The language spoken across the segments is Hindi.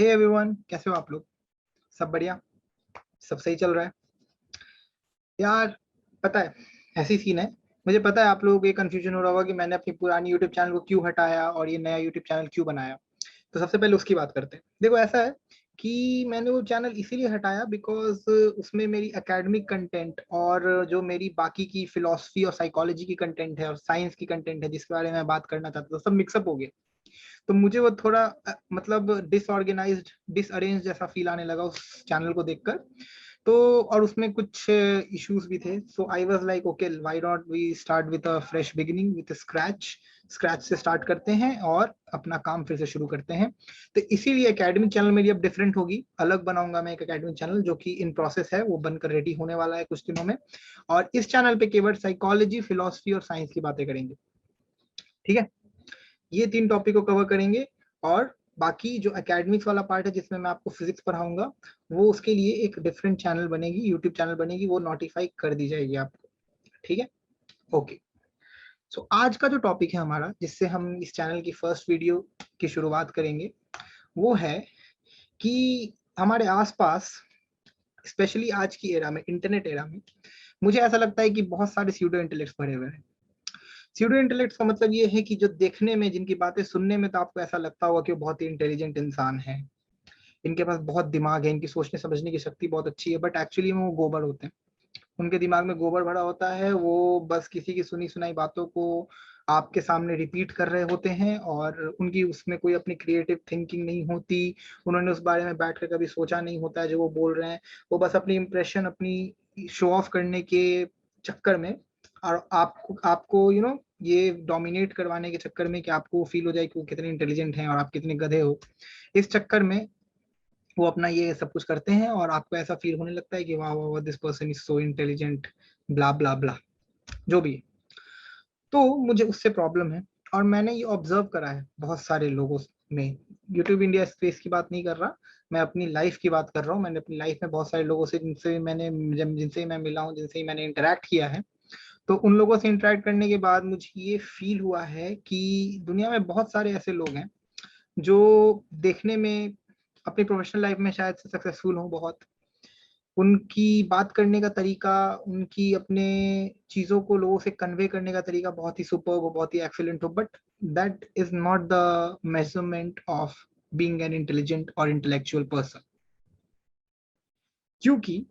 हे एवरीवन, कैसे हो आप लोग? सब बढ़िया? सब सही चल रहा है? यार पता है, ऐसी सीन है। मुझे पता है आप लोगों को ये कंफ्यूजन हो रहा होगा कि मैंने अपनी पुरानी यूट्यूब चैनल को क्यों हटाया और ये नया यूट्यूब चैनल क्यों बनाया। तो सबसे पहले उसकी बात करते हैं। देखो, ऐसा है कि मैंने वो चैनल इसीलिए हटाया बिकॉज उसमें मेरी एकेडमिक कंटेंट और जो मेरी बाकी की फिलोसफी और साइकोलॉजी की कंटेंट है और साइंस की कंटेंट है जिसके बारे में मैं बात करना चाहता था, सब मिक्सअप हो गए। तो मुझे वो थोड़ा मतलब डिसऑर्गेनाइज्ड, डिसअरेंज जैसा फील आने लगा उस चैनल को देखकर। तो और उसमें कुछ इश्यूज भी थे। So I was like okay, why not we start with a fresh beginning, with scratch से स्टार्ट करते हैं और अपना काम फिर से शुरू करते हैं। तो इसीलिए एकेडमिक चैनल मेरी अब डिफरेंट होगी, अलग बनाऊंगा मैं एक एकेडमिक चैनल जो कि इन प्रोसेस है, वो बनकर रेडी होने वाला है कुछ दिनों में। और इस चैनल पे केवल साइकोलॉजी, फिलोसफी और साइंस की बातें करेंगे। ठीक है, ये 3 टॉपिक को कवर करेंगे। और बाकी जो एकेडमिक्स वाला पार्ट है जिसमें मैं आपको फिजिक्स पढ़ाऊंगा, वो उसके लिए एक डिफरेंट चैनल बनेगी, यूट्यूब चैनल बनेगी, वो नोटिफाई कर दी जाएगी आपको। ठीक है, ओके। सो आज का जो टॉपिक है हमारा, जिससे हम इस चैनल की फर्स्ट वीडियो की शुरुआत करेंगे, वो है कि हमारे आसपास, स्पेशली आज की एरा में, इंटरनेट एरा में, मुझे ऐसा लगता है कि बहुत सारे स्यूडो इंटेलेक्ट्स भरे हुए हैं। स्यूडो इंटेलेक्ट का मतलब ये है कि जो देखने में, जिनकी बातें सुनने में तो आपको ऐसा लगता होगा कि वो बहुत ही इंटेलिजेंट इंसान है, इनके पास बहुत दिमाग है, इनकी सोचने समझने की शक्ति बहुत अच्छी है, बट एक्चुअली में वो गोबर होते हैं। उनके दिमाग में गोबर भरा होता है। वो बस किसी की सुनी सुनाई बातों को आपके सामने रिपीट कर रहे होते हैं और उनकी उसमें कोई अपनी क्रिएटिव थिंकिंग नहीं होती। उन्होंने उस बारे में बैठकर कभी सोचा नहीं होता है जो वो बोल रहे हैं। वो बस अपनी इंप्रेशन, अपनी शो ऑफ करने के चक्कर में, और आपको आपको ये डोमिनेट करवाने के चक्कर में कि आपको फील हो जाए कि वो कितने इंटेलिजेंट हैं और आप कितने गधे हो, इस चक्कर में वो अपना ये सब कुछ करते हैं और आपको ऐसा फील होने लगता है कि वाह वाह वाह, this person is so intelligent, blah blah blah, जो भी है। तो मुझे उससे प्रॉब्लम है और मैंने ये ऑब्जर्व करा है बहुत सारे लोगों में। यूट्यूब इंडिया स्पेस की बात नहीं कर रहा, मैं अपनी लाइफ की बात कर रहा हूँ। मैंने अपनी लाइफ में बहुत सारे लोगों से, जिनसे मैं मिला हूँ, जिनसे मैंने इंटरेक्ट किया है, तो उन लोगों से इंटरेक्ट करने के बाद मुझे ये फील हुआ है कि दुनिया में बहुत सारे ऐसे लोग हैं जो देखने में अपनी प्रोफेशनल लाइफ में शायद से सक्सेसफुल हो बहुत, उनकी बात करने का तरीका, उनकी अपने चीजों को लोगों से कन्वे करने का तरीका बहुत ही सुपर्ब हो, बहुत ही एक्सीलेंट हो, but that is not the measurement of being an intelligent और इंटेलेक्चुअल पर्सन। क्योंकि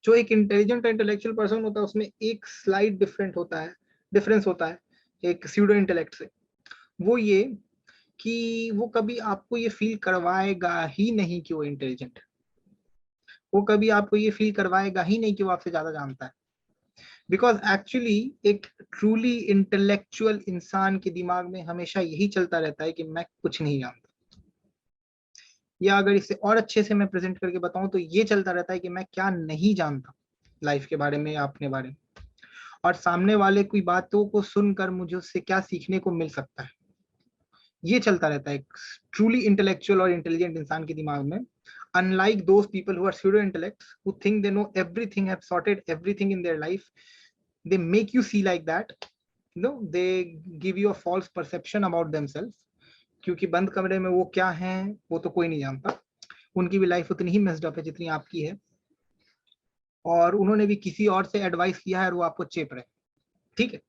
जो एक इंटेलिजेंट और इंटेलेक्चुअल पर्सन होता है उसमें एक स्लाइड डिफरेंस होता है एक स्यूडो इंटेलेक्ट से। वो ये कि वो कभी आपको ये फील करवाएगा ही नहीं कि वो इंटेलिजेंट है। वो कभी आपको ये फील करवाएगा ही नहीं कि वो आपसे ज्यादा जानता है। बिकॉज एक्चुअली एक ट्रूली इंटेलेक्चुअल इंसान के दिमाग में हमेशा यही चलता रहता है कि मैं कुछ नहीं जानता, या अगर इसे और अच्छे से मैं प्रेजेंट करके बताऊं तो ये चलता रहता है कि मैं क्या नहीं जानता लाइफ के बारे में या अपने बारे में, और सामने वाले की बातों को सुनकर मुझे उससे क्या सीखने को मिल सकता है। ये चलता रहता है ट्रूली इंटेलेक्चुअल और इंटेलिजेंट इंसान के दिमाग में। Unlike those people who are pseudo intellects, who think they know everything, have sorted everything in their life, they make you see like that. They give you a false perception about themselves. क्योंकि बंद कमरे में वो क्या हैं वो तो कोई नहीं जानता। उनकी भी लाइफ उतनी ही मेस्ड अप है जितनी आपकी है, और उन्होंने भी किसी और से एडवाइस किया है और वो आपको चेप रहे। ठीक है,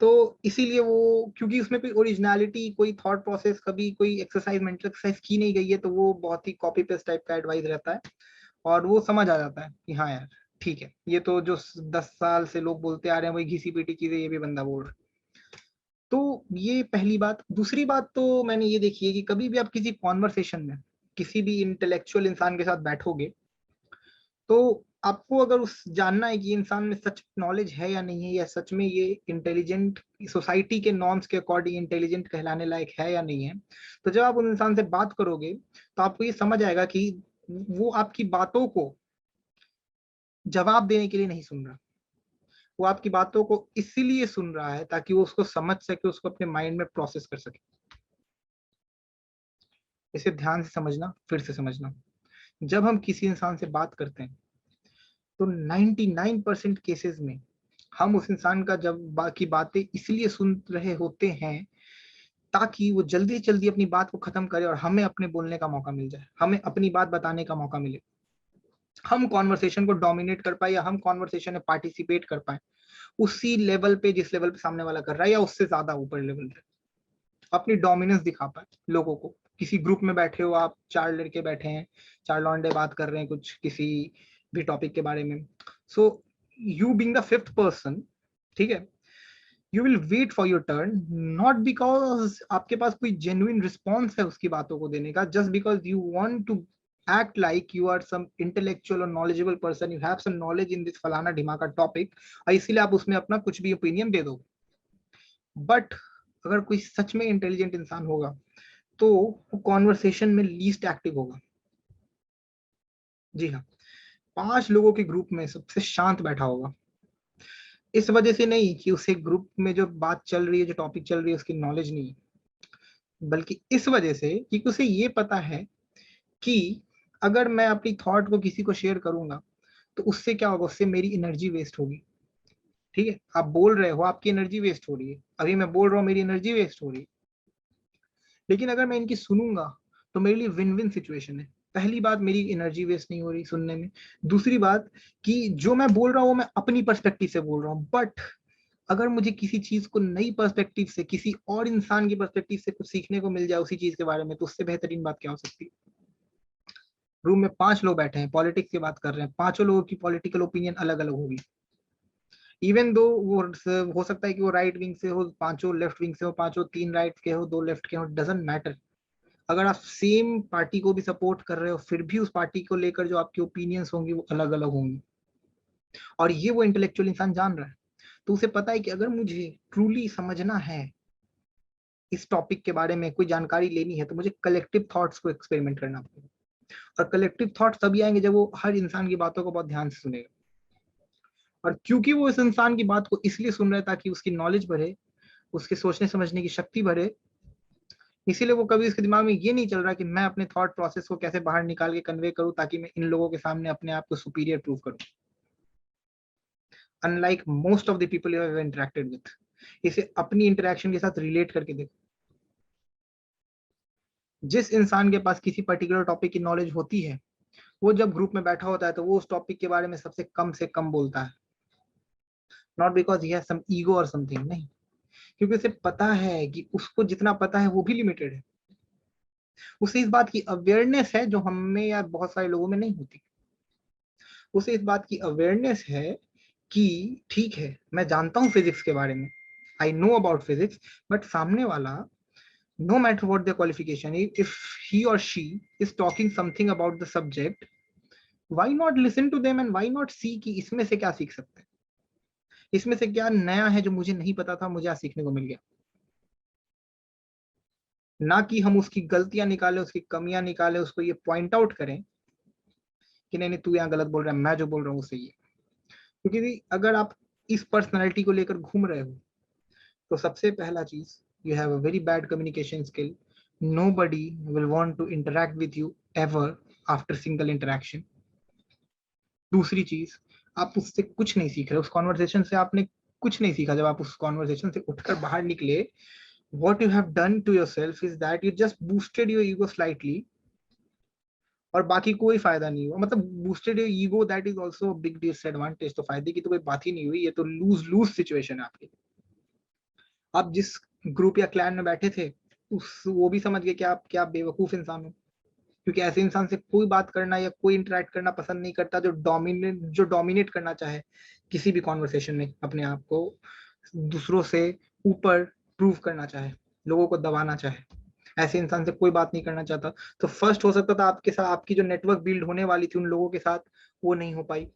तो इसीलिए वो, क्योंकि उसमें कोई ओरिजिनलिटी, कोई थॉट प्रोसेस, कभी कोई एक्सरसाइज, मेंटल एक्सरसाइज की नहीं गई है, तो वो बहुत ही कॉपी पेस्ट टाइप का एडवाइस रहता है। और वो समझ आ जाता है कि हाँ यार ठीक है, ये तो जो 10 साल से लोग बोलते आ रहे हैं वही घिसी पीटी चीजें ये भी बंदा बोल रहा है। तो ये पहली बात। दूसरी बात तो मैंने ये देखी है कि कभी भी आप किसी कॉन्वर्सेशन में किसी भी इंटेलेक्चुअल इंसान के साथ बैठोगे, तो आपको अगर उस जानना है कि इंसान में सच नॉलेज है या नहीं है, या सच में ये इंटेलिजेंट, सोसाइटी के नॉर्म्स के अकॉर्डिंग इंटेलिजेंट कहलाने लायक है या नहीं है, तो जब आप उन इंसान से बात करोगे तो आपको ये समझ आएगा कि वो आपकी बातों को जवाब देने के लिए नहीं सुन रहा। वो आपकी बातों को इसीलिए सुन रहा है ताकि वो उसको समझ सके, उसको अपने माइंड में प्रोसेस कर सके। इसे ध्यान से समझना, फिर से समझना। जब हम किसी इंसान से बात करते हैं तो 99% केसेस में हम उस इंसान का जब बाकी बातें इसलिए सुन रहे होते हैं ताकि वो जल्दी से जल्दी अपनी बात को खत्म करे और हमें अपने बोलने का मौका मिल जाए, हमें अपनी बात बताने का मौका मिले, हम कॉन्वर्सेशन को डोमिनेट कर पाए या हम कॉन्वर्सेशन में पार्टिसिपेट कर पाए उसी लेवल पे जिस लेवल पे सामने वाला कर रहा है या उससे ज्यादा ऊपर लेवल पे अपनी डोमिनेंस दिखा पाए लोगों को। किसी ग्रुप में बैठे हो आप, 4 लड़के बैठे हैं, 4 लौंडे बात कर रहे हैं कुछ किसी भी टॉपिक के बारे में, so you being the fifth person, ठीक है, you will wait for your turn, not because आपके पास कोई जेन्युइन रिस्पॉन्स है उसकी बातों को देने का, just because you want to act like you are some intellectual or knowledgeable person, you have some knowledge in this फलाना ढिमाका टॉपिक, और इसीलिए आप उसमें अपना कुछ भी ओपिनियन दे दो। बट अगर कोई सच में इंटेलिजेंट इंसान होगा तो वो कॉन्वर्सेशन में लीस्ट एक्टिव होगा। जी हाँ, 5 लोगों के ग्रुप में सबसे शांत बैठा होगा। इस वजह से नहीं कि उसे ग्रुप में जो बात चल रही है, जो टॉपिक चल रही है, उसकी नॉलेज नहीं है, बल्कि इस वजह से कि उसे ये पता है कि अगर मैं अपनी थॉट को किसी को शेयर करूंगा तो उससे क्या होगा, उससे मेरी एनर्जी वेस्ट होगी। ठीक है, आप बोल रहे हो, आपकी एनर्जी वेस्ट हो रही है, अभी मैं बोल रहा हूँ, मेरी एनर्जी वेस्ट हो रही है। लेकिन अगर मैं इनकी सुनूंगा तो मेरे लिए विन विन सिचुएशन है। पहली बात, मेरी एनर्जी वेस्ट नहीं हो रही सुनने में। दूसरी बात कि जो मैं बोल रहा हूँ मैं अपनी पर्सपेक्टिव से बोल रहा हूँ, बट अगर मुझे किसी चीज को नई पर्सपेक्टिव से, किसी और इंसान की पर्सपेक्टिव से कुछ सीखने को मिल जाए उसी चीज के बारे में, तो उससे बेहतरीन बात क्या हो सकती है। रूम में 5 लोग बैठे हैं, पॉलिटिक्स की बात कर रहे हैं, 5 लोगों की पॉलिटिकल ओपिनियन अलग अलग होगी। इवन दो वो हो सकता है कि वो राइट विंग से हो, 5 लेफ्ट विंग से हो, 3 राइट के हो, 2 लेफ्ट के हो, डजंट मैटर। अगर आप सेम पार्टी को भी सपोर्ट कर रहे हो फिर भी उस पार्टी को लेकर जो आपकी ओपिनियंस होंगी वो अलग अलग होंगी, और ये वो इंटेलेक्चुअल इंसान जान रहा है। तो उसे पता है कि अगर मुझे ट्रूली समझना है इस टॉपिक के बारे में, कोई जानकारी लेनी है, तो मुझे कलेक्टिव थॉट्स को एक्सपेरिमेंट करना पड़ेगा। और कलेक्टिव थॉट्स तभी आएंगे जब वो हर इंसान की बातों को बहुत ध्यान से सुनेगा। और क्योंकि वो इस इंसान की बात को इसलिए सुन रहा है ताकि उसकी नॉलेज बढ़े, उसके सोचने समझने की शक्ति बढ़े, इसीलिए वो कभी उसके दिमाग में ये नहीं चल रहा कि मैं अपने थॉट प्रोसेस को कैसे बाहर निकाल के कन्वे करूं ताकि मैं इन लोगों के सामने अपने आप को सुपीरियर प्रूव करूं। Unlike most of the people you have interacted with, इसे अपनी इंटरेक्शन के साथ रिलेट करके देखो। जिस इंसान के पास किसी पर्टिकुलर टॉपिक की नॉलेज होती है, वो जब ग्रुप में बैठा होता है तो वो उस टॉपिक के बारे में सबसे कम से कम बोलता है, not because he has some ego और समथिंग, नहीं, क्योंकि उसे पता है कि उसको जितना पता है वो भी लिमिटेड है। उसे इस बात की अवेयरनेस है जो हमें या बहुत सारे लोगों में नहीं होती। उसे इस बात की अवेयरनेस है कि ठीक है, मैं जानता हूँ फिजिक्स के बारे में, I know about physics, but सामने वाला, no matter what their qualification, if he or she is talking something about the subject, why not listen to them and why not see कि इसमें से क्या सीख सकते हैं, इसमें से क्या नया है जो मुझे नहीं पता था, मुझे आज सीखने को मिल गया। ना कि हम उसकी गलतियां निकालें, उसकी कमियां निकालें, उसको ये पॉइंट आउट करें कि नहीं नहीं तू यहाँ गलत बोल रहा है, मैं जो बोल रहा हूँ वो सही है। क्योंकि अगर आप इस पर्सनैलिटी को लेकर घूम रहे हो तो सबसे पहला चीज, you have a very bad communication skill, nobody will want to interact with you ever after single interaction। दूसरी चीज, आप उससे कुछ नहीं सीख रहे, उस कॉन्वर्सेशन से आपने कुछ नहीं सीखा। जब आप उस कॉन्वर्सेशन से उठकर बाहर निकले, what you have done to yourself is that you just boosted your ego slightly, और बाकी कोई फायदा नहीं हुआ। मतलब boosted your ego, that is also big disadvantage. तो फायदे की तो कोई बात ही नहीं हुई, ये तो लूज लूज सिचुएशन है आपकी। आप जिस ग्रुप या क्लैन में बैठे थे उस वो भी समझ गए कि आप क्या बेवकूफ इंसान हो, क्योंकि ऐसे इंसान से कोई बात करना या कोई इंटरेक्ट करना पसंद नहीं करता जो डोमिनेट करना चाहे किसी भी कॉन्वर्सेशन में, अपने आप को दूसरों से ऊपर प्रूव करना चाहे, लोगों को दबाना चाहे, ऐसे इंसान से कोई बात नहीं करना चाहता। तो फर्स्ट हो सकता था आपके साथ आपकी जो नेटवर्क बिल्ड होने वाली थी उन लोगों के साथ, वो नहीं हो पाई।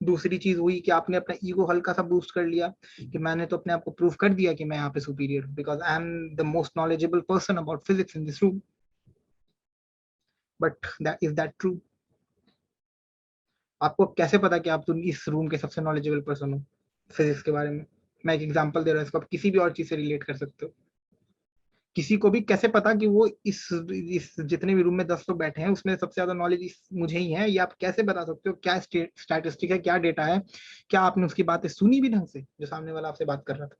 दूसरी चीज हुई कि आपने अपना ईगो हल्का सा बूस्ट कर लिया कि मैंने तो अपने आप को प्रूव कर दिया कि मैं यहाँ पे सुपीरियर हूँ, because I am the most knowledgeable person about physics in this room. But that is that true? आपको कैसे पता कि आप इस रूम के सबसे नॉलेजेबल पर्सन हो फिजिक्स के बारे में? मैं एक एग्जांपल दे रहा हूँ, इसको आप किसी भी और चीज से रिलेट कर सकते हो। किसी को भी कैसे पता कि वो इस जितने भी रूम में 10 लोग बैठे हैं उसमें सबसे ज्यादा नॉलेज मुझे ही है? ये आप कैसे बता सकते हो? क्या स्टैटिस्टिक है, क्या डेटा है? क्या आपने उसकी बातें सुनी भी ढंग से जो सामने वाला आपसे बात कर रहा था?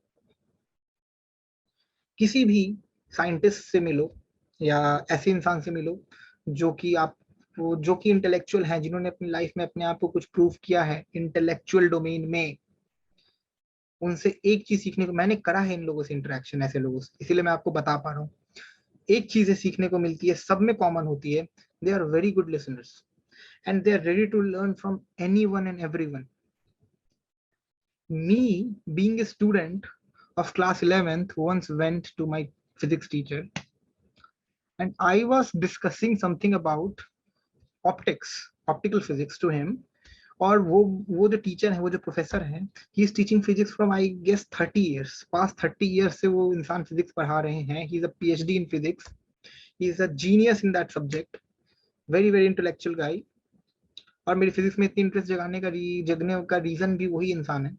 किसी भी साइंटिस्ट से मिलो या ऐसे इंसान से मिलो जो कि इंटेलेक्चुअल हैं, जिन्होंने अपनी लाइफ में अपने आप को कुछ प्रूव किया है इंटेलेक्चुअल डोमेन में। उनसे एक चीज सीखने को मैंने करा है, इन लोगों से इंटरेक्शन, ऐसे लोगों से, इसीलिए मैं आपको बता पा रहा हूँ। एक चीज सीखने को मिलती है, सब में कॉमन होती है, they are very good listeners and they are ready to learn from anyone and everyone. Me, being a student of class 11th, once went to my physics teacher and I was discussing something about optical physics to him. और वो जो टीचर है, वो जो प्रोफेसर है, he is teaching physics from I guess 30 years, past 30 years से वो इंसान फिजिक्स पढ़ा रहे हैं। He is a PhD in physics, he is a genius in that subject, very very intellectual guy. और मेरी फिजिक्स में इतनी इंटरेस्ट जगने का रीजन भी वही इंसान है।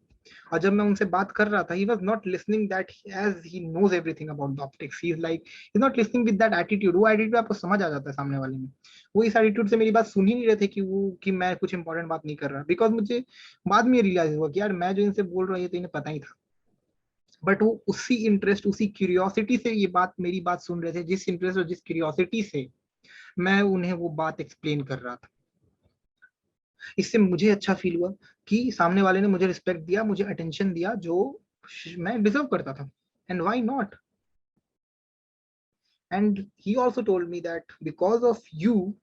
और जब मैं उनसे बात कर रहा था, he was not listening that as he knows everything about the optics. He is like, he's not listening with that attitude. वो एटीट्यूड आपको समझ आ जाता है सामने वाले में। वो इस एटीट्यूड से मेरी बात सुन ही नहीं रहे थे कि मैं कुछ इंपॉर्टेंट बात नहीं कर रहा, बिकॉज मुझे बाद में रियलाइज हुआ कि यार मैं जो इनसे बोल रहा हूँ ये तो इन्हें पता ही था। बट वो उसी इंटरेस्ट, उसी क्यूरियोसिटी से मेरी बात सुन रहे थे, जिस इंटरेस्ट और जिस क्यूरियोसिटी से मैं उन्हें वो बात एक्सप्लेन कर रहा था। इससे मुझे अच्छा फील हुआ कि सामने वाले ने मुझे रिस्पेक्ट दिया, मुझे अटेंशन दिया जो मैं डिजर्व करता था। And why not? And he also told me that because of you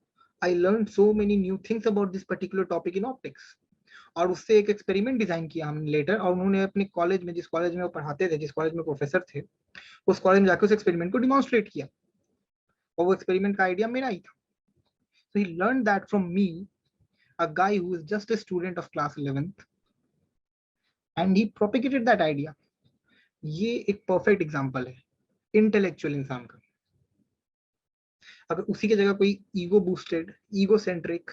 I learn so many new things about this particular topic in optics. और उससे एक एक्सपेरिमेंट डिजाइन किया हमने लेटर, और उन्होंने अपने कॉलेज में, जिस कॉलेज में वो पढ़ाते थे, जिस कॉलेज में प्रोफेसर थे, उस कॉलेज में जाकर उस एक्सपेरिमेंट को डिमॉन्स्ट्रेट किया। और वो एक्सपेरिमेंट का आइडिया मेरा ही था। So he learn that from me, a guy who is just a student of class 11th, and he propagated that idea. ये एक परफेक्ट एग्जांपल है इंटेलेक्चुअल इंसान का। अगर उसी की जगह कोई ego boosted, ego centric,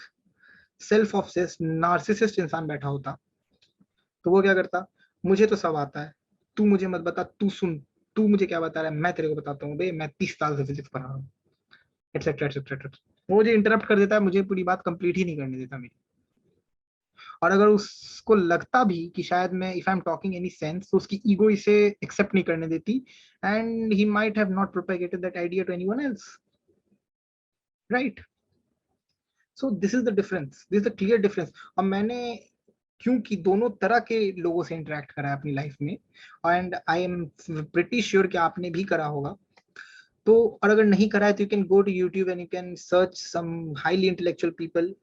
self obsessed, narcissist इंसान बैठा होता तो वो क्या करता? मुझे तो सब आता है, तू मुझे मत बता, तू सुन, तू मुझे क्या बता रहा है, मैं तेरे को बताता हूँ बे, मैं 30 साल से फिजिक्स पढ़ा रहा हूँ, एटसेट्रा एटसेट्रा। वो मुझे इंटरप्ट कर देता है, मुझे पूरी बात कंप्लीट ही नहीं करने देता मेरी। और अगर उसको लगता भी कि शायद मैं, if I am talking any sense, तो उसकी ईगो इसे एक्सेप्ट नहीं करने देती, and he might have not propagated that idea to anyone else, right? So this is the difference, this is the clear difference. और मैंने क्योंकि दोनों तरह के लोगों से इंटरेक्ट करा है अपनी लाइफ में, and I am pretty sure कि आपने भी करा होगा। तो और अगर नहीं करा है तो you can go to YouTube and you can search some highly intellectual people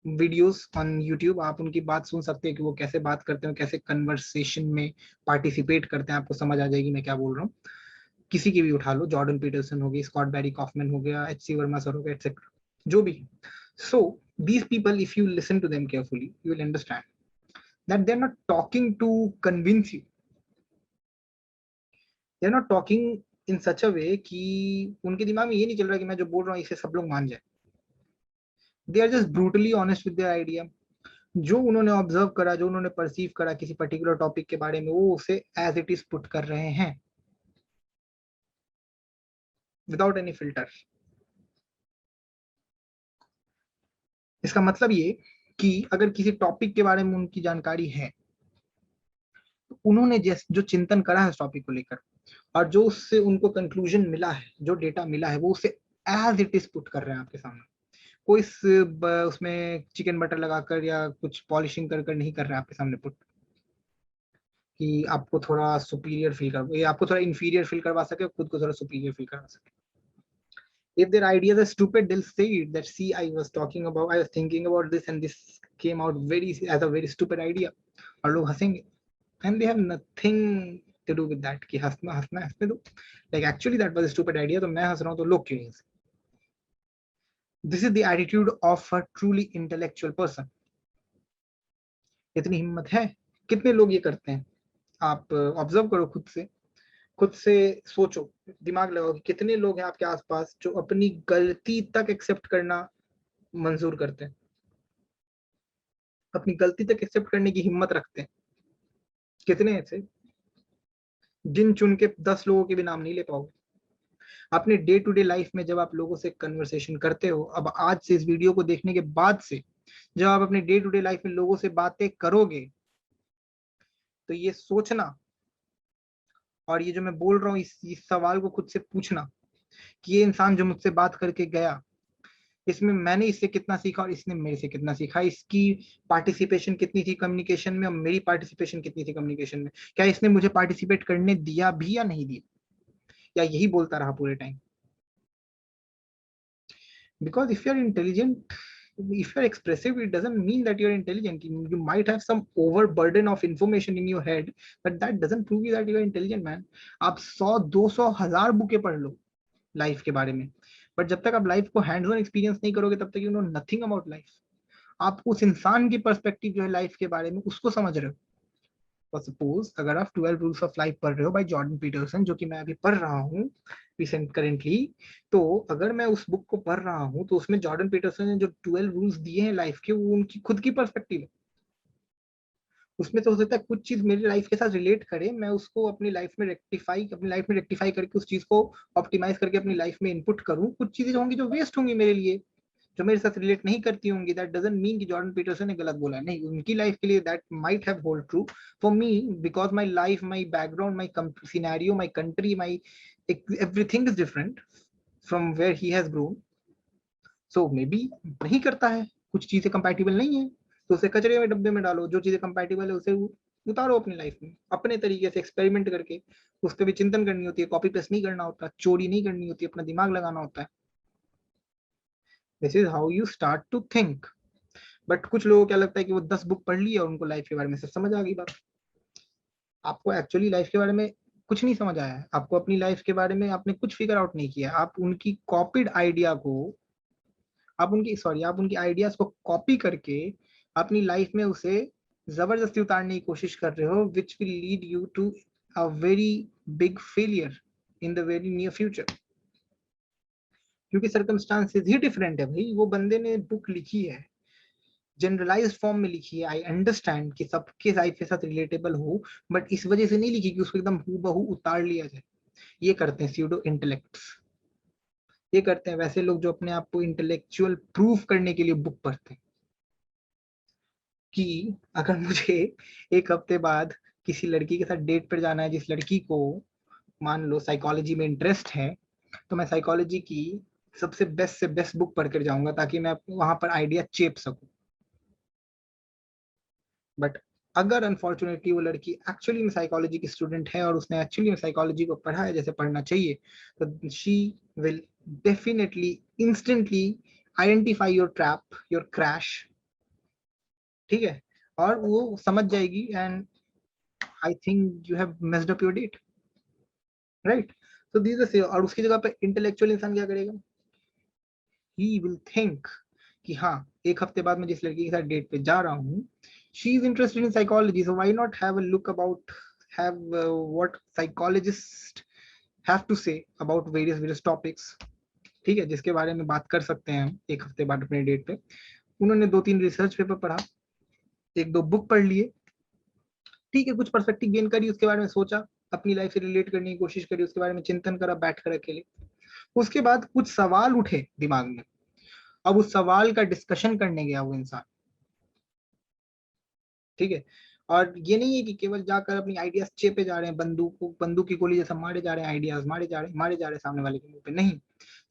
videos on YouTube. आप उनकी बात सुन सकते हैं कि वो कैसे बात करते हैं, कैसे कन्वर्सेशन में पार्टिसिपेट करते हैं, आपको समझ आ जाएगी मैं क्या बोल रहा हूँ। किसी की भी उठा लो, जॉर्डन पीटरसन हो गई, स्कॉट बैरी कॉफमैन हो गया, HC वर्मा सर हो गया, एटसेट्रा, जो भी। सो these people, if you listen to them carefully, you will understand that they're not talking to convince you, they're not talking in such a way कि उनके दिमाग में ये नहीं चल रहा कि मैं जो बोल रहा हूँ इसे सब लोग मान जाए। they are just brutally honest with their idea. जो उन्होंने ऑब्जर्व करा, जो उन्होंने परसीव करा किसी पर्टिकुलर टॉपिक के बारे में, वो उसे एज इट इज पुट कर रहे हैं विदाउट एनी फिल्टर। इसका मतलब ये कि अगर किसी टॉपिक के बारे में उनकी जानकारी है, तो उन्होंने जो चिंतन करा है उस टॉपिक को लेकर, और जो उससे उनको कंक्लूजन मिला है, जो डेटा मिला है, वो उसे एज इट इज पुट कर रहे हैं आपके सामने। कोई उसमें चिकन बटर लगाकर या कुछ पॉलिशिंग कर नहीं कर रहे हैं आपके सामने पुट, कि आपको थोड़ा सुपीरियर फील कर, या आपको थोड़ा इंफीरियर फील करवा सके, खुद को थोड़ा सुपीरियर फील करवा सके। If their ideas are stupid, they'll say it, that see, I was thinking about this and this came out as a very stupid idea, और लोग हंसेंगे, and they have nothing to do with that कि हंसने दो, like actually that was a stupid idea, तो मैं हंस रहा हूँ तो लोग क्यों नहीं हंसे? This is the attitude of a truly intellectual person. इतनी हिम्मत है? कितने लोग ये करते हैं? आप ऑब्जर्व करो खुद से सोचो, दिमाग लगाओ कि कितने लोग हैं आपके आसपास जो अपनी गलती तक एक्सेप्ट करना मंजूर करते हैं, अपनी गलती तक एक्सेप्ट करने की हिम्मत रखते हैं। कितने ऐसे? गिन चुन के 10 लोगों के भी नाम नहीं ले पाओगे। अपने डे टू डे लाइफ में जब आप लोगों से कन्वर्सेशन करते हो, अब आज से इस वीडियो को देखने के बाद से जब आप अपने डे टू डे लाइफ में लोगों से बातें करोगे, तो ये सोचना और ये जो मैं बोल रहा हूँ इस सवाल को खुद से पूछना कि ये इंसान जो मुझसे बात करके गया, इसमें मैंने इससे कितना सीखा और इसने मेरे से कितना सीखा, इसकी पार्टिसिपेशन कितनी थी कम्युनिकेशन में और मेरी पार्टिसिपेशन कितनी थी कम्युनिकेशन में, क्या इसने मुझे पार्टिसिपेट करने दिया भी या नहीं दिया, या यही बोलता रहा पूरे time. Because if you're intelligent, if you're expressive, it doesn't mean that you're intelligent. You might have some overburden of information in your head, but that doesn't prove you that you're intelligent, man. आप 100, 200, 1000 बुकें पढ़ लो लाइफ के बारे में, बट जब तक आप लाइफ को हैंड्स ऑन एक्सपीरियंस नहीं करोगे तब तक you know nothing about life. आप उस इंसान की पर्सपेक्टिव जो है लाइफ के बारे में उसको समझ रहे हो। और सपोज अगर आप 12 रूल्स ऑफ लाइफ पढ़ रहे हो बाय जॉर्डन पीटरसन, जो कि मैं अभी पढ़ रहा हूँ रिसेंट करेंटली, तो अगर मैं उस बुक को पढ़ रहा हूँ तो उसमें जॉर्डन पीटरसन ने जो 12 रूल्स दिए हैं लाइफ के, वो उनकी खुद की पर्सपेक्टिव है। उसमें तो हो सकता है कुछ चीज मेरी लाइफ के साथ रिलेट करे, मैं उसको अपनी लाइफ में रेक्टिफाई करके उस चीज को ऑप्टिमाइज करके अपनी लाइफ में इनपुट करूँ। कुछ चीजें होंगी जो वेस्ट होंगी मेरे लिए, जो मेरे साथ रिलेट नहीं करती होंगी। दैट डजंट मीन कि जॉर्डन पीटरसन ने गलत बोला है, नहीं, उनकी लाइफ के लिए that might have hold true. For me, because my life, my background, my scenario, my country, my everything is different from where he has grown. So maybe नहीं करता है, कुछ चीजें कंपैटिबल नहीं है, तो उसे कचरे में डब्बे में डालो। जो चीजें कंपैटिबल है उसे उतारो अपनी लाइफ में, अपने तरीके से एक्सपेरिमेंट करके उस पर भी चिंतन करनी होती है। कॉपी पेस्ट नहीं करना होता, चोरी नहीं करनी होती, अपना दिमाग लगाना होता है। This is how you start to think. But कुछ लोगों को क्या लगता है कि वो 10 बुक पढ़ ली और उनको लाइफ के बारे में सब समझ आ गई बात। आपको एक्चुअली लाइफ के बारे में कुछ नहीं समझ आया है, आपको अपनी लाइफ के बारे में आपने कुछ फिगर आउट नहीं किया। आप उनकी कॉपीड आइडिया को, आप उनकी आइडियाज को कॉपी करके अपनी लाइफ में उसे जबरदस्ती उतारने की कोशिश कर रहे हो, which will lead you to a very big failure in the very near future. क्योंकि सर्कमस्टांसेस ही डिफरेंट है भाई। वो बंदे ने बुक लिखी है, जनरलाइज्ड फॉर्म में लिखी है, आई अंडरस्टैंड कि सबके लाइफ के साथ रिलेटेबल हो, बट इस वजह से नहीं लिखी कि उसको एकदम हूबहू उतार लिया जाए। ये करते हैं स्यूडो इंटेलेक्ट्स, ये करते हैं वैसे लोग जो अपने आप को इंटेलेक्चुअल प्रूफ करने के लिए बुक पढ़ते हैं। कि अगर मुझे एक हफ्ते बाद किसी लड़की के साथ डेट पर जाना है, जिस लड़की को मान लो साइकोलॉजी में इंटरेस्ट है, तो मैं साइकोलॉजी की सबसे बेस्ट से बेस्ट बुक पढ़ कर जाऊंगा ताकि मैं वहां पर आइडिया चेप सकूं। बट अगर अनफॉर्चुनेटली वो लड़की एक्चुअली में साइकोलॉजी की स्टूडेंट है और उसने एक्चुअली में साइकोलॉजी को पढ़ा है जैसे पढ़ना चाहिए, तो she will definitely instantly identify your trap, your crash, ठीक है, और वो समझ जाएगी and I think you have messed up your date, right. तो दीज से, और उसकी जगह पे इंटेलेक्चुअल इंसान क्या करेगा, ही विल थिंक कि हाँ, एक हफ्ते बाद मैं जिस लड़की के साथ डेट पे जा रहा हूँ, she is interested in psychology, so why not have a look about, have what psychologists have to say about various topics, ठीक है, जिसके बारे में बात कर सकते हैं हम एक हफ्ते बाद अपने डेट पे। उन्होंने 2-3 रिसर्च पेपर पढ़ा, 1-2 बुक पढ़ लिए, ठीक है, कुछ पर्सपेक्टिव गेन करी, उसके बारे में सोचा, अपनी लाइफ से रिलेट करने की कोशिश करी, उसके बारे में चिंतन करा बैठ कर अकेले। उसके बाद कुछ सवाल उठे दिमाग में, अब उस सवाल का डिस्कशन करने गया वो इंसान, ठीक है। और ये नहीं है कि केवल जाकर अपनी आइडियाज चेपे जा रहे हैं, बंदूक की गोली जैसा मारे जा रहे हैं, आइडियाज मारे जा रहे हैं सामने वाले के मुंह पे, नहीं।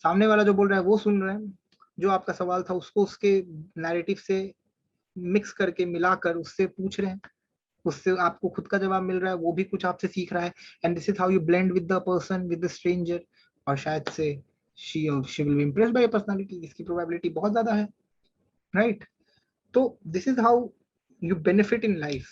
सामने वाला जो बोल रहा है वो सुन रहे हैं, जो आपका सवाल था उसको उसके नैरेटिव से मिक्स करके मिलाकर उससे पूछ रहे हैं, उससे आपको खुद का जवाब मिल रहा है, वो भी कुछ आपसे सीख रहा है। And this is how you blend with the person, with the stranger, और शायद से she will be impressed by your personality, जिसकी प्रोबेबिलिटी बहुत ज्यादा है, राइट। तो this is how you benefit in life.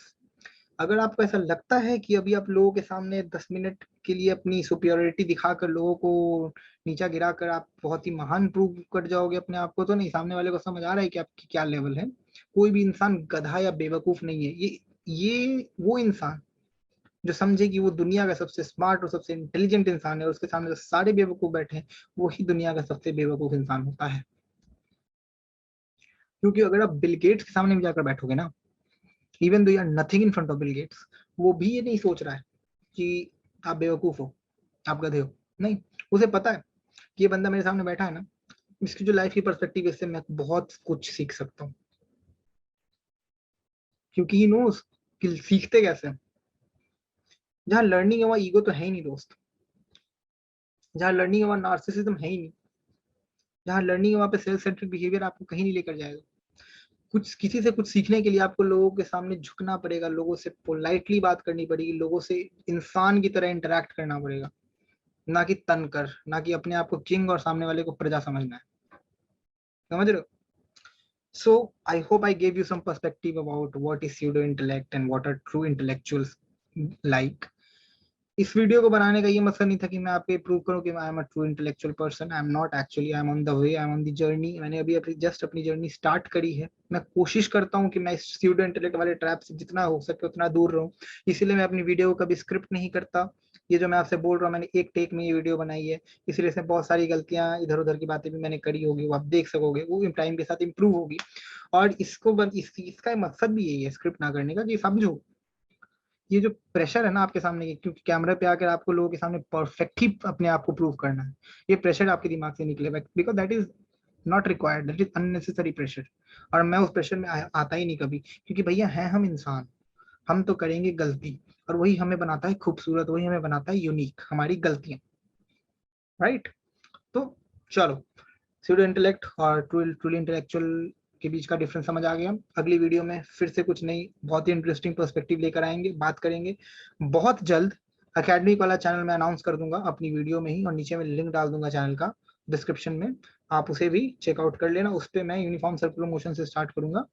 अगर आपको ऐसा लगता है कि अभी आप लोगों के सामने 10 मिनट के लिए अपनी सुपियोरिटी दिखाकर लोगों को नीचा गिराकर आप बहुत ही महान प्रूव कर जाओगे अपने आप को, तो नहीं, सामने वाले को समझ आ रहा है कि आपकी क्या लेवल है। कोई भी इंसान गधा या बेवकूफ नहीं है। ये वो इंसान जो समझे कि वो दुनिया का सबसे स्मार्ट और सबसे इंटेलिजेंट इंसान है और उसके सामने जो सारे बेवकूफ बैठे हैं, वो ही दुनिया का सबसे बेवकूफ इंसान होता है। क्योंकि अगर आप बिल गेट्स के सामने भी जाकर बैठोगे ना, even though you are nothing in front of Bill Gates, वो भी ये नहीं सोच रहा है कि आप बेवकूफ हो, आप गधे हो, नहीं। उसे पता है कि ये बंदा मेरे सामने बैठा है ना, इसकी जो लाइफ की पर्सपेक्टिव है, इससे मैं बहुत कुछ सीख सकता हूँ। क्योंकि ही नोस कि सीखते कैसे हैं। जहाँ लर्निंग है वहाँ ईगो तो है ही नहीं दोस्त, जहाँ लर्निंग है वहाँ नार्सिसिज्म है ही नहीं, जहाँ लर्निंग है वहाँ पे सेल्फ सेंट्रिक बिहेवियर आपको कहीं नहीं लेकर जाएगा। कुछ किसी से कुछ सीखने के लिए आपको लोगों के सामने झुकना पड़ेगा, लोगों से पोलाइटली बात करनी पड़ेगी, लोगों से इंसान की तरह इंटरेक्ट करना पड़ेगा, ना कि तनकर, ना कि अपने आप को किंग और सामने वाले को प्रजा समझना है। समझ रहे हो? So I hope I gave you some perspective about what is pseudo intellect and what are true intellectuals like. इस वीडियो को बनाने का ये मकसद नहीं था कि मैं आपको प्रूव करूं कि I am a true intellectual person. I am not actually, I am on the way, I am on the journey. मैंने अभी अपनी जर्नी स्टार्ट करी है। मैं कोशिश करता हूं कि मैं इस स्यूडो इंटेलेक्ट वाले ट्रैप से जितना हो सके उतना दूर रहूं, इसीलिए मैं अपनी वीडियो को कभी स्क्रिप्ट नहीं करता। ये जो मैं आपसे बोल रहा हूँ, मैंने एक टेक में ये वीडियो बनाई है, इसलिए इसमें बहुत सारी गलतियां, इधर उधर की बातें भी मैंने करी होगी, वो आप देख सकोगे, वो टाइम के साथ इम्प्रूव होगी। और इसका मकसद भी यही है स्क्रिप्ट ना करने का, कि समझो ये जो प्रेशर है ना आपके सामने, क्योंकि कैमरे पे आकर आपको लोगों के सामने परफेक्ट ही अपने आप को प्रूव करना है, ये प्रेशर आपके दिमाग से निकलेगा, because that is not required, that is unnecessary pressure. और मैं उस प्रेशर में आता ही नहीं कभी, क्योंकि भैया हैं हम इंसान, हम तो करेंगे गलती, और वही हमें बनाता है खूबसूरत, वही हमें बनाता है यूनिक, हमारी गलतियां, राइट? तो चलो, स्यूडो इंटेलेक्ट और ट्रूली इंटेलेक्चुअल के बीच का डिफरेंस समझ आ गया। अगली वीडियो में फिर से कुछ नई बहुत ही इंटरेस्टिंग पर्सपेक्टिव लेकर आएंगे, बात करेंगे बहुत जल्द। अकेडमिक वाला चैनल मैं अनाउंस कर दूंगा अपनी वीडियो में ही, और नीचे में लिंक डाल दूंगा चैनल का डिस्क्रिप्शन में, आप उसे भी चेकआउट कर लेना। उस पर मैं यूनिफॉर्म सर्कुलर मोशन से स्टार्ट करूंगा।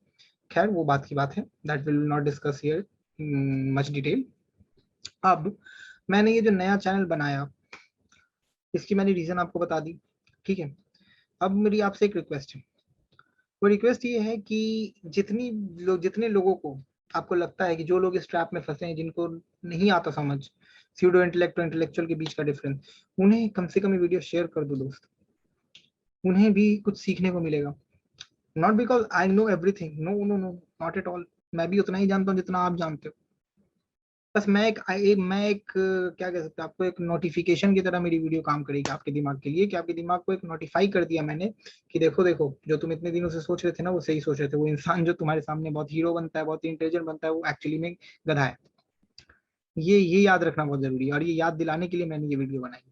खैर वो बात की बात है, that will not discuss here much detail. अब मैंने ये जो नया चैनल बनाया, इसकी मैंने रीजन आपको बता दी, ठीक है? अब मेरी आपसे एक रिक्वेस्ट है। वो रिक्वेस्ट ये है कि जितने लोगों को आपको लगता है कि जो लोग इस ट्रैप में फंसे हैं, जिनको नहीं आता समझ स्यूडो इंटेलेक्ट और इंटेलेक्चुअल के बीच का डिफरेंस, उन्हें कम से कम ये वीडियो शेयर कर दो दोस्त, उन्हें भी कुछ सीखने को मिलेगा। Not because I know everything, no no no, not at all. मैं भी उतना ही जानता हूँ जितना आप जानते हो। बस क्या कह सकते हैं, आपको एक नोटिफिकेशन की तरह मेरी वीडियो काम करेगी आपके दिमाग के लिए, कि आपके दिमाग को एक नोटिफाई कर दिया मैंने कि देखो देखो, जो तुम इतने दिनों से सोच रहे थे ना, वो सही सोच रहे थे। वो इंसान जो तुम्हारे सामने बहुत हीरो बनता है, बहुत इंटेलिजेंट बनता है, वो एक्चुअली में गधा है। ये याद रखना बहुत जरूरी है, और ये याद दिलाने के लिए मैंने ये वीडियो बनाई।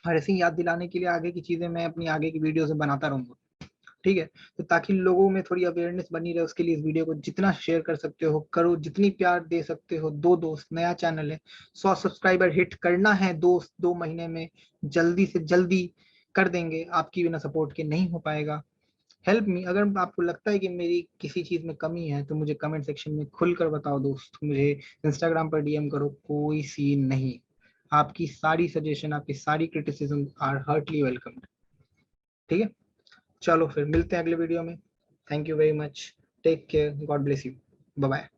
और ऐसे ही याद दिलाने के लिए आगे की चीजें मैं अपनी आगे की वीडियो से बनाता रहूंगा, ठीक है? तो ताकि लोगों में थोड़ी अवेयरनेस बनी रहे, उसके लिए इस वीडियो को जितना शेयर कर सकते हो करो, जितनी प्यार दे सकते हो दो दोस्त। नया चैनल है, 100 सब्सक्राइबर हिट करना है दोस्त, 2 महीने में, जल्दी से जल्दी कर देंगे। आपकी बिना सपोर्ट के नहीं हो पाएगा। Help me. अगर आपको लगता है कि मेरी किसी चीज में कमी है तो मुझे कमेंट सेक्शन में खुलकर बताओ दोस्त, मुझे इंस्टाग्राम पर डीएम करो, कोई सीन नहीं। आपकी सारी सजेशन, आपकी सारी क्रिटिसिज्म आर हार्टली वेलकम, ठीक है? चलो फिर मिलते हैं अगले वीडियो में। Thank you very much, take care, God bless you, bye bye.